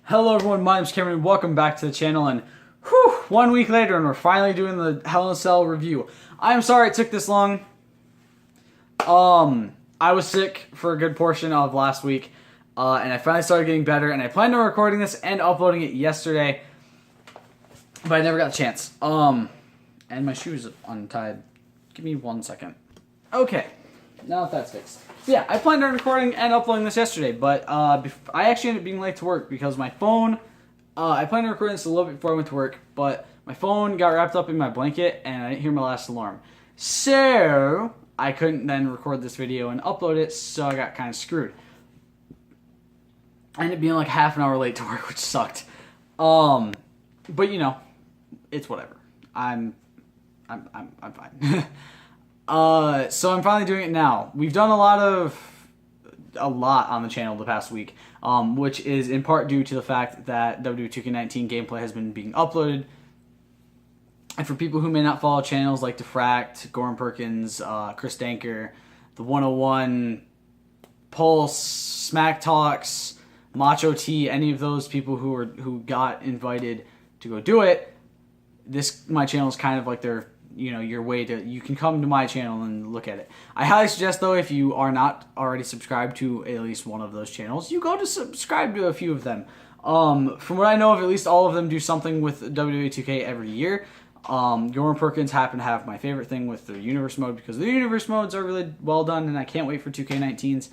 Hello everyone, my name's Cameron, welcome back to the channel, and whew, 1 week later and we're finally doing the Hell in a Cell review. I'm sorry it took this long. I was sick for a good portion of last week, and I finally started getting better, and I planned on recording this and uploading it yesterday, but I never got a chance. And my shoe's untied. Give me 1 second. Okay, now that that's fixed. Yeah, I planned on recording and uploading this yesterday, but I actually ended up being late to work because my phone, I planned on recording this a little bit before I went to work, but my phone got wrapped up in my blanket and I didn't hear my last alarm. So, I couldn't then record this video and upload it, so I got kind of screwed. I ended up being like half an hour late to work, which sucked. But you know, it's whatever. I'm fine. So I'm finally doing it now. We've done a lot on the channel the past week, which is in part due to the fact that WWE 2K19 gameplay has been being uploaded. And for people who may not follow channels like Defract, Goran Perkins, Chris Danker, the 101, Pulse, Smack Talks, Macho T, any of those people who got invited to go do it, my channel is kind of like your way to, you can come to my channel and look at it. I highly suggest, though, if you are not already subscribed to at least one of those channels, you go to subscribe to a few of them. From what I know of, at least all of them do something with WWE 2K every year. Goran Perkins happened to have my favorite thing with the Universe mode, because the Universe modes are really well done, and I can't wait for 2K19's.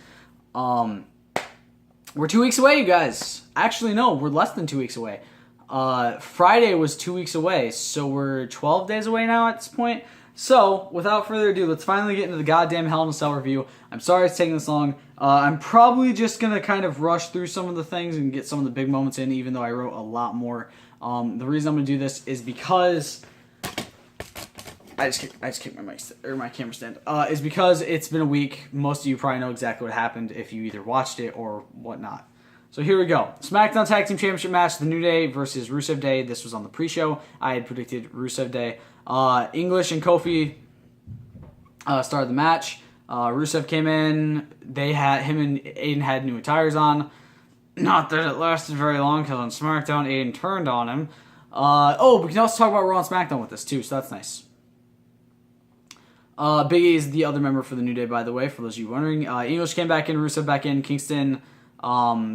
We're 2 weeks away, you guys. Actually, no, we're less than 2 weeks away. Friday was 2 weeks away, so we're 12 days away now at this point. So, without further ado, let's finally get into the goddamn Hell in a Cell review. I'm sorry it's taking this long. I'm probably just going to kind of rush through some of the things and get some of the big moments in, even though I wrote a lot more. The reason I'm going to do this is because I just kicked my camera stand. Is because it's been a week. Most of you probably know exactly what happened if you either watched it or whatnot. So here we go. SmackDown Tag Team Championship match, The New Day versus Rusev Day. This was on the pre-show. I had predicted Rusev Day. English and Kofi started the match. Rusev came in. Him and Aiden had new attires on. Not that it lasted very long, because on SmackDown, Aiden turned on him. We can also talk about Raw and SmackDown with this too, so that's nice. Big E is the other member for The New Day, by the way, for those of you wondering. English came back in, Rusev back in, Kingston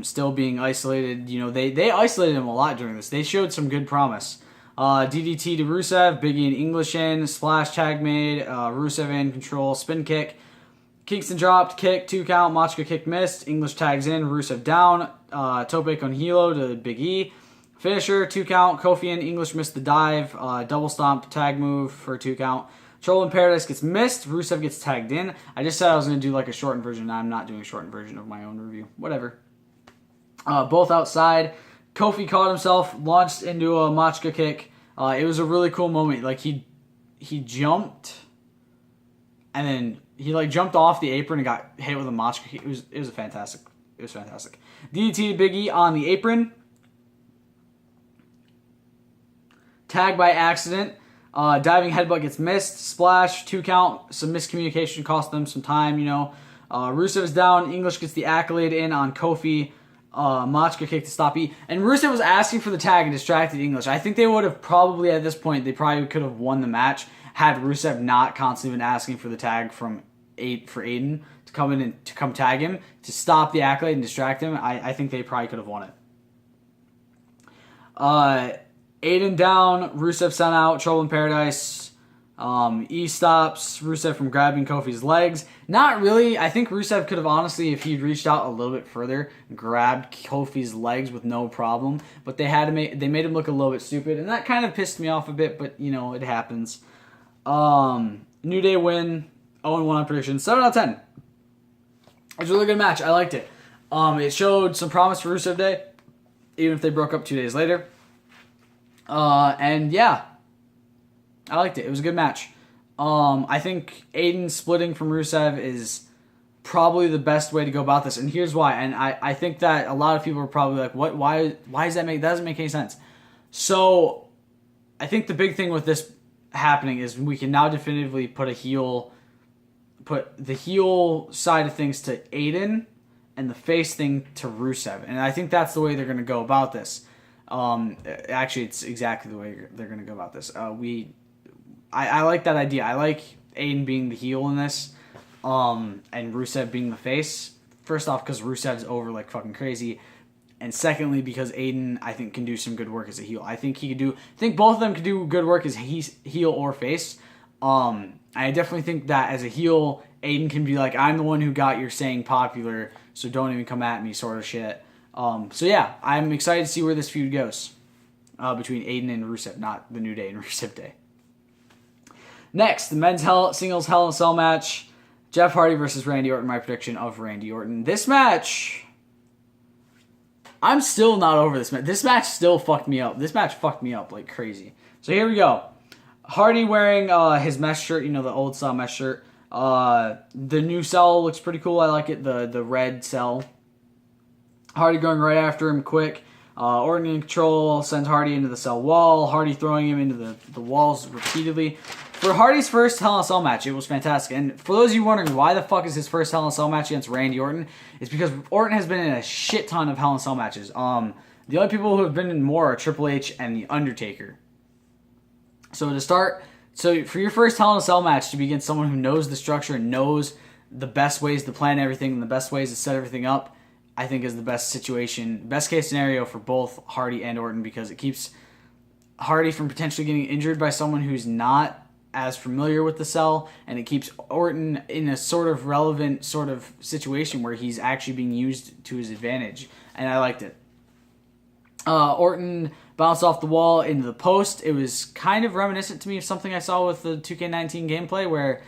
still being isolated. You know, they isolated him a lot during this. They showed some good promise. DDT to Rusev, Big E and English in, splash tag made, Rusev in, control, spin kick. Kingston dropped, kick, 2 count, Machka kick missed, English tags in, Rusev down, tope con hilo to Big E. Finisher, 2 count, Kofi and English missed the dive, double stomp tag move for 2 count. Troll in Paradise gets missed. Rusev gets tagged in. I just said I was going to do like a shortened version. I'm not doing a shortened version of my own review. Whatever. Both outside. Kofi caught himself, launched into a Machka kick. It was a really cool moment. Like he jumped, and then he like jumped off the apron and got hit with a Machka kick. It was fantastic. It was fantastic. DDT to Big E on the apron. Tag by accident. Diving headbutt gets missed. Splash, 2 count. Some miscommunication cost them some time, you know. Rusev is down. English gets the accolade in on Kofi. Machka kick to stop E. And Rusev was asking for the tag and distracted English. I think they would have probably, at this point, they probably could have won the match had Rusev not constantly been asking for the tag for Aiden to come in and to come tag him, to stop the accolade and distract him. I think they probably could have won it. Aiden down, Rusev sent out, Trouble in Paradise. E stops Rusev from grabbing Kofi's legs. Not really. I think Rusev could have honestly, if he'd reached out a little bit further, grabbed Kofi's legs with no problem. But they made him look a little bit stupid, and that kind of pissed me off a bit. But you know, it happens. New Day win, 0-1 on prediction, 7 out of 10. It was a really good match. I liked it. It showed some promise for Rusev Day, even if they broke up 2 days later. And yeah, I liked it. It was a good match. I think Aiden splitting from Rusev is probably the best way to go about this, and here's why. And I think that a lot of people are probably like, "What? Why does that doesn't make any sense?" So, I think the big thing with this happening is we can now definitively put the heel side of things to Aiden, and the face thing to Rusev. And I think that's the way they're going to go about this. Actually, it's exactly the way they're going to go about this. I like that idea. I like Aiden being the heel in this, and Rusev being the face. First off, because Rusev's over like fucking crazy, and secondly, because Aiden, I think, can do some good work as a heel. I think both of them can do good work as heel or face. I definitely think that as a heel, Aiden can be like, I'm the one who got your saying popular, so don't even come at me, sort of shit. So yeah, I'm excited to see where this feud goes between Aiden and Rusev, not the New Day and Rusev Day. Next, the men's singles Hell in a Cell match. Jeff Hardy versus Randy Orton. My prediction of Randy Orton. This match, I'm still not over this match. This match still fucked me up. This match fucked me up like crazy. So here we go. Hardy wearing his mesh shirt, the old style mesh shirt. The new cell looks pretty cool. I like it. The red cell. Hardy going right after him quick. Orton in control, sends Hardy into the cell wall. Hardy throwing him into the walls repeatedly. For Hardy's first Hell in a Cell match, it was fantastic. And for those of you wondering why the fuck is his first Hell in a Cell match against Randy Orton, it's because Orton has been in a shit ton of Hell in a Cell matches. The only people who have been in more are Triple H and The Undertaker. So for your first Hell in a Cell match to be against someone who knows the structure and knows the best ways to plan everything and the best ways to set everything up, I think is the best situation, best case scenario for both Hardy and Orton, because it keeps Hardy from potentially getting injured by someone who's not as familiar with the cell, and it keeps Orton in a sort of relevant sort of situation where he's actually being used to his advantage, and I liked it. Orton bounced off the wall into the post. It was kind of reminiscent to me of something I saw with the 2K19 gameplay where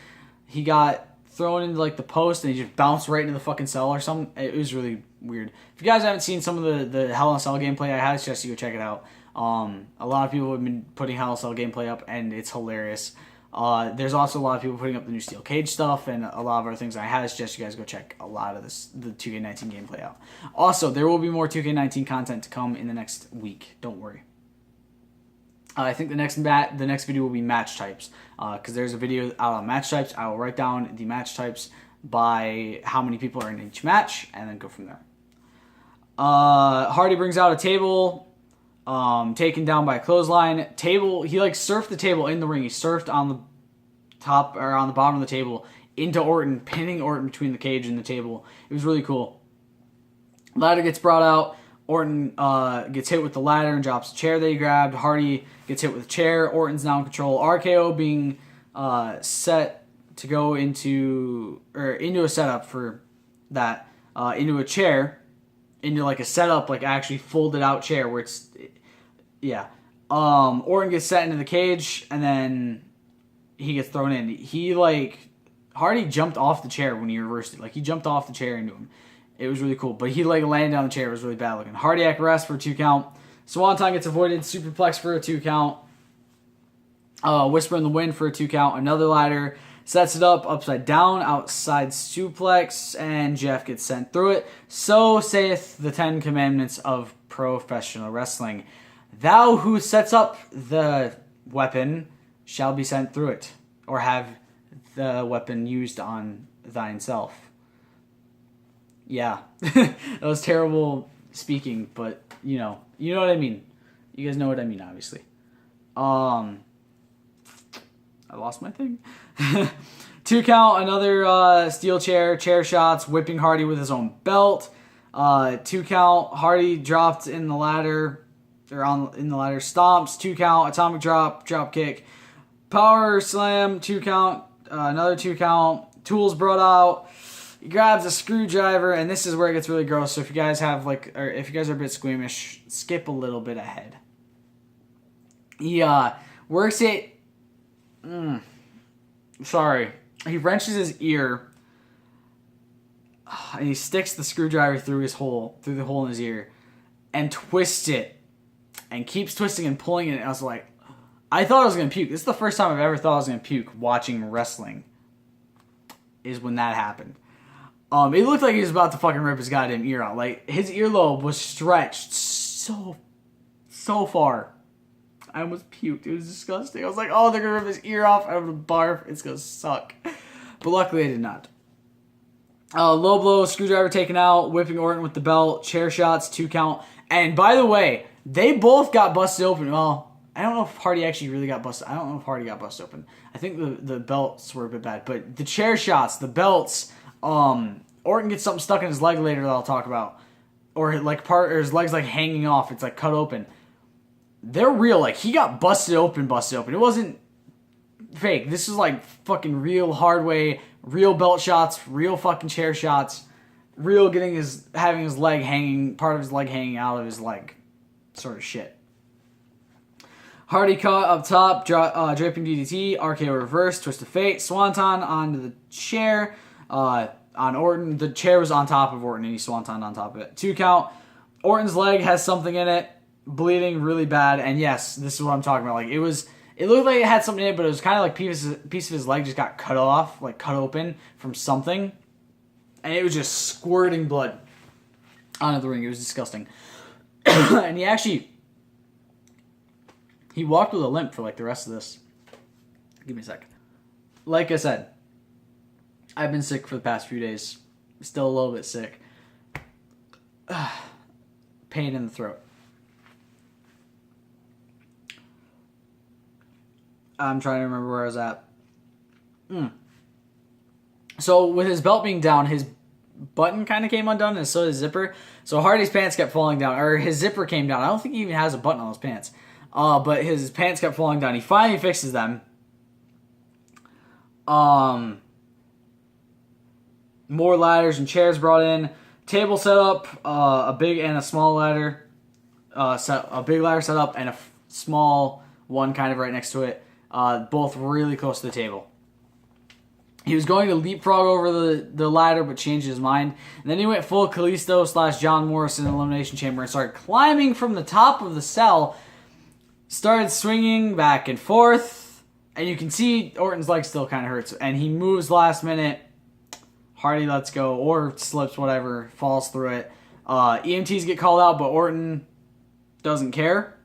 he got thrown into like the post and he just bounced right into the fucking cell or something. It was really weird. If you guys haven't seen some of the Hell in a Cell gameplay, I highly suggest you go check it out. A lot of people have been putting Hell in a Cell gameplay up, and it's hilarious. There's also a lot of people putting up the new Steel Cage stuff and a lot of other things. I highly suggest you guys go check a lot of the 2K19 gameplay out. Also, there will be more 2K19 content to come in the next week. Don't worry. I think the next video will be match types, because there's a video out on match types. I will write down the match types by how many people are in each match, and then go from there. Hardy brings out a table, taken down by a clothesline. Table, he like surfed the table in the ring. He surfed on the top or on the bottom of the table into Orton, pinning Orton between the cage and the table. It was really cool. Ladder gets brought out. Orton gets hit with the ladder and drops the chair that he grabbed. Hardy gets hit with the chair. Orton's now in control. RKO being set to go into a setup for that, into a chair, into like a setup, like actually folded out chair where it's, yeah. Orton gets set into the cage and then he gets thrown in. Hardy jumped off the chair when he reversed it. Like he jumped off the chair into him. It was really cool. But he landed down the chair. It was really bad looking. Hardiac rest for a 2 count. Swanton gets avoided. Superplex for a 2 count. Whisper in the Wind for a 2 count. Another ladder. Sets it up upside down. Outside suplex. And Jeff gets sent through it. So saith the 10 commandments of professional wrestling. Thou who sets up the weapon shall be sent through it. Or have the weapon used on thine self. Yeah, that was terrible speaking, but you know what I mean. You guys know what I mean, obviously. I lost my thing. 2 count, another steel chair shots, whipping Hardy with his own belt. 2 count, Hardy dropped in the ladder, in the ladder, stomps. 2 count, atomic drop kick, power slam. 2 count, another 2 count, tools brought out. He grabs a screwdriver, and this is where it gets really gross. So if you guys are a bit squeamish, skip a little bit ahead. He works it. Sorry. He wrenches his ear, and he sticks the screwdriver through the hole in his ear, and twists it, and keeps twisting and pulling it. And I was like, I thought I was gonna puke. This is the first time I've ever thought I was gonna puke watching wrestling. Is when that happened. It looked like he was about to fucking rip his goddamn ear out. Like, his earlobe was stretched so far. I almost puked. It was disgusting. I was like, oh, they're gonna rip his ear off. I'm gonna barf. It's gonna suck. But luckily I did not. Low blow, screwdriver taken out, whipping Orton with the belt, chair shots, 2 count. And by the way, they both got busted open. Well, I don't know if Hardy actually really got busted. I don't know if Hardy got busted open. I think the belts were a bit bad. But the chair shots, the belts, Orton gets something stuck in his leg later that I'll talk about. Or like or his leg's like hanging off. It's like cut open. They're real. Like, he got busted open. It wasn't fake. This is like fucking real hard way, real belt shots, real fucking chair shots, real having his leg hanging, part of his leg hanging out of his leg, sort of shit. Hardy caught up top, draping DDT, RKO reverse, twist of fate, swanton onto the chair, on Orton. The chair was on top of Orton and he swanton on top of it. 2 count. Orton's leg has something in it, bleeding really bad, and yes, this is what I'm talking about. Like, it looked like it had something in it, but it was kind of like piece of his leg just got cut off, like cut open from something. And it was just squirting blood onto the ring. It was disgusting. And he walked with a limp for like the rest of this. Give me a sec. Like I said, I've been sick for the past few days. Still a little bit sick. Pain in the throat. I'm trying to remember where I was at. So with his belt being down, his button kind of came undone, and so did his zipper. So Hardy's pants kept falling down, or his zipper came down. I don't think he even has a button on his pants. But his pants kept falling down. He finally fixes them. More ladders and chairs brought in. Table set up, a big and a small ladder. A big ladder set up and a small one kind of right next to it. Both really close to the table. He was going to leapfrog over the ladder, but changed his mind. And then he went full Kalisto / John Morrison in the Elimination Chamber and started climbing from the top of the cell. Started swinging back and forth. And you can see Orton's leg still kind of hurts. And he moves last minute. Hardy lets go or slips, whatever, falls through it. EMTs get called out, but Orton doesn't care.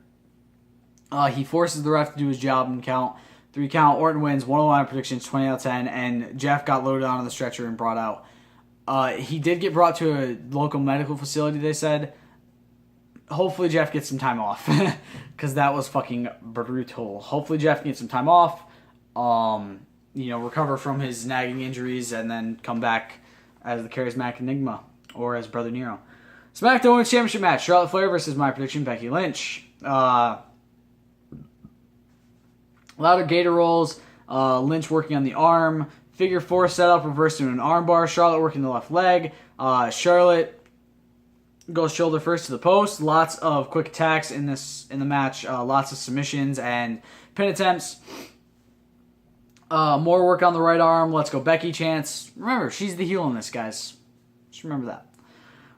He forces the ref to do his job and count. 3 count. Orton wins. 109 predictions, 20 out of 10. And Jeff got loaded onto the stretcher and brought out. He did get brought to a local medical facility, they said. Hopefully Jeff gets some time off. Because that was fucking brutal. Hopefully Jeff gets some time off. Recover from his nagging injuries and then come back as the charismatic Enigma or as Brother Nero. SmackDown Women's Championship match. Charlotte Flair versus my prediction, Becky Lynch. Louder gator rolls. Lynch working on the arm. Figure 4 setup, reversed into an arm bar. Charlotte working the left leg. Charlotte goes shoulder first to the post. Lots of quick attacks in the match. Lots of submissions and pin attempts. More work on the right arm. Let's go Becky chants. Remember, she's the heel in this, guys. Just remember that.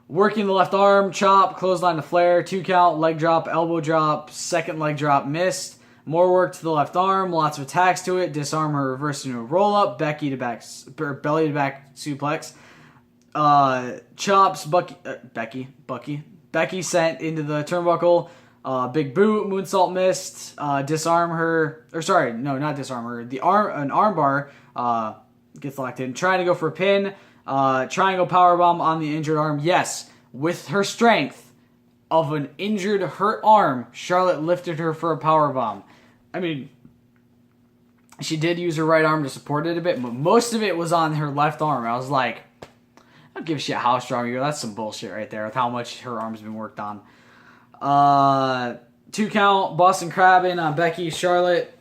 Working the left arm. Chop. Clothesline to Flair. 2 count. Leg drop. Elbow drop. Second leg drop. Missed. More work to the left arm. Lots of attacks to it. Disarm her. Reverse into a roll up. Belly to back suplex. Chops. Becky sent into the turnbuckle. Big boot, moonsault missed, disarm her, or sorry, no, not disarm her. An armbar gets locked in. Trying to go for a pin, triangle powerbomb on the injured arm. Yes, with her strength of an injured, hurt arm, Charlotte lifted her for a powerbomb. I mean, she did use her right arm to support it a bit, but most of it was on her left arm. I was like, I don't give a shit how strong you are. That's some bullshit right there with how much her arm's been worked on. 2 count, Boston Crabbing on Becky. Charlotte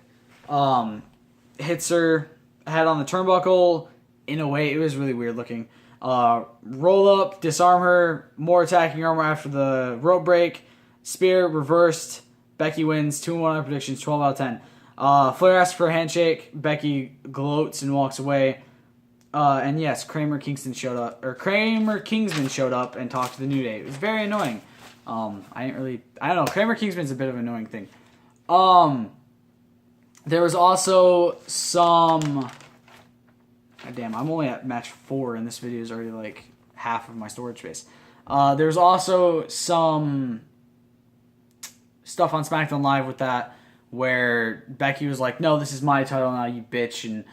hits her head on the turnbuckle. In a way, it was really weird looking. Roll up, disarm her, more attacking armor after the rope break. Spear reversed. Becky wins. 2-1 predictions, 12 out of 10. Flair asks for a handshake. Becky gloats and walks away. And yes, Kramer Kingsman showed up and talked to the New Day. It was very annoying. I don't know. Kramer Kingsman's a bit of an annoying thing. There was also some. God damn, I'm only at match 4, and this video is already like half of my storage space. There's also some stuff on SmackDown Live with that, where Becky was like, "No, this is my title now, you bitch," and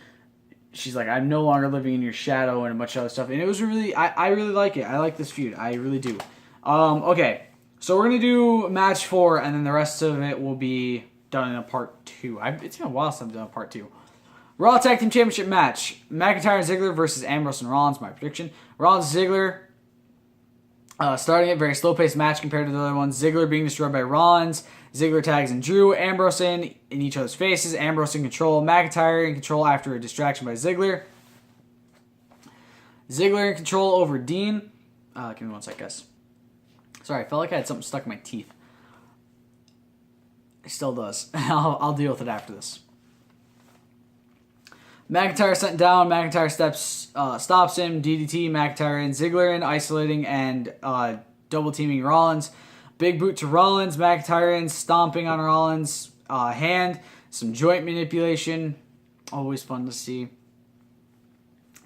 she's like, I'm no longer living in your shadow and a bunch of other stuff. And it was really, I really like it. I like this feud. I really do. Okay, so we're going to do match 4, and then the rest of it will be done in a part 2. It's been a while since I've done a part 2. Raw Tag Team Championship match. McIntyre and Ziggler versus Ambrose and Rollins, my prediction. Rollins and Ziggler starting it, very slow-paced match compared to the other ones. Ziggler being destroyed by Rollins. Ziggler tags and Drew. Ambrose in each other's faces. Ambrose in control. McIntyre in control after a distraction by Ziggler. Ziggler in control over Dean. Give me one sec, guys. Sorry, I felt like I had something stuck in my teeth. It still does. I'll deal with it after this. McIntyre sent down. McIntyre stops him. DDT. McIntyre and Ziggler in, isolating and double teaming Rollins. Big boot to Rollins. McIntyre in, stomping on Rollins' hand. Some joint manipulation. Always fun to see.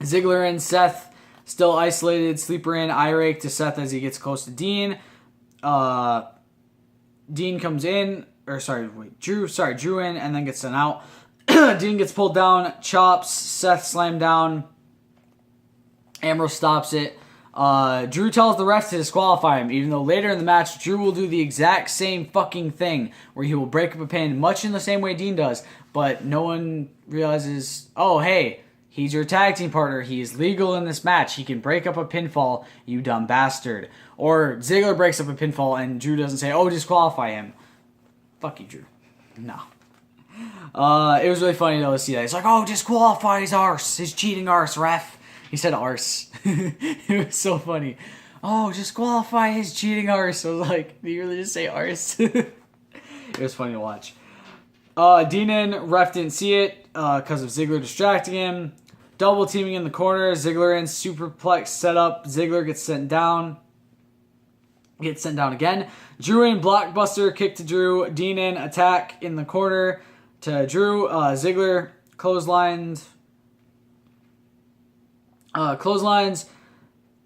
Ziggler in. Seth still isolated. Sleeper in. Eye rake to Seth as he gets close to Dean. Dean comes in. Drew in and then gets sent out. Dean gets pulled down, chops, Seth slammed down, Ambrose stops it. Drew tells the refs to disqualify him, even though later in the match, Drew will do the exact same fucking thing, where he will break up a pin, much in the same way Dean does, but no one realizes, oh, hey, he's your tag team partner, he is legal in this match, he can break up a pinfall, you dumb bastard. Or Ziggler breaks up a pinfall, and Drew doesn't say, oh, disqualify him. Fuck you, Drew. No. It was really funny though to see that. He's like, oh, disqualify his arse. His cheating arse, ref. He said arse. It was so funny. Oh, disqualify his cheating arse. I was like, did you really just say arse? It was funny to watch. Dean in, ref didn't see it because of Ziggler distracting him. Double teaming in the corner. Ziggler in, superplex setup. Ziggler gets sent down. Gets sent down again. Drew in, blockbuster, kick to Drew. Dean in, attack in the corner to Drew. Ziggler clotheslines,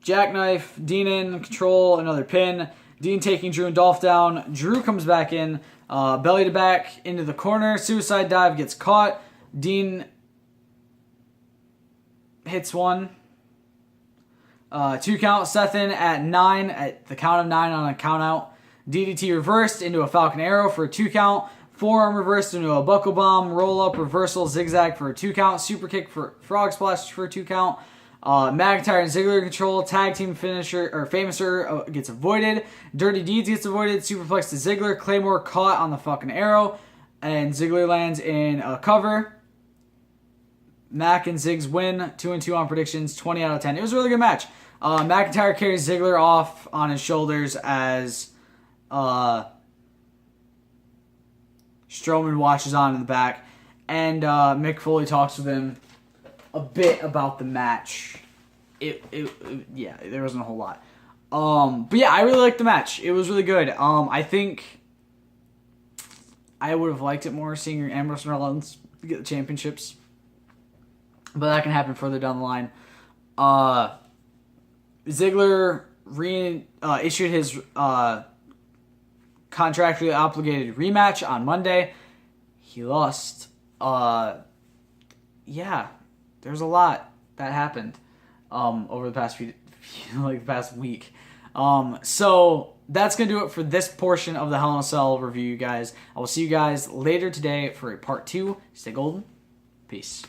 jackknife. Dean in, control, another pin. Dean taking Drew and Dolph down. Drew comes back in, belly to back into the corner. Suicide dive gets caught. Dean hits one. 2 count. Seth in at 9 at the count of 9 on a count out. DDT reversed into a Falcon Arrow for a 2 count. Forearm reversed into a buckle bomb. Roll up reversal zigzag for a 2 count. Super kick for frog splash for a 2 count. McIntyre and Ziggler control. Tag team finisher or famouser gets avoided. Dirty Deeds gets avoided. Superplex to Ziggler. Claymore caught on the Falcon Arrow, and Ziggler lands in a cover. Mac and Ziggs win 2-2 on predictions. 20 out of 10. It was a really good match. McIntyre carries Ziggler off on his shoulders as Strowman watches on in the back, and Mick Foley talks with him a bit about the match. Yeah, there wasn't a whole lot. But yeah, I really liked the match. It was really good. I think I would have liked it more seeing Ambrose and Rollins get the championships, but that can happen further down the line. Ziggler issued his contractually obligated rematch on Monday. He lost. Yeah, there's a lot that happened over the past past week. So that's gonna do it for this portion of the Hell in a Cell review, you guys. I will see you guys later today for a part 2. Stay golden. Peace.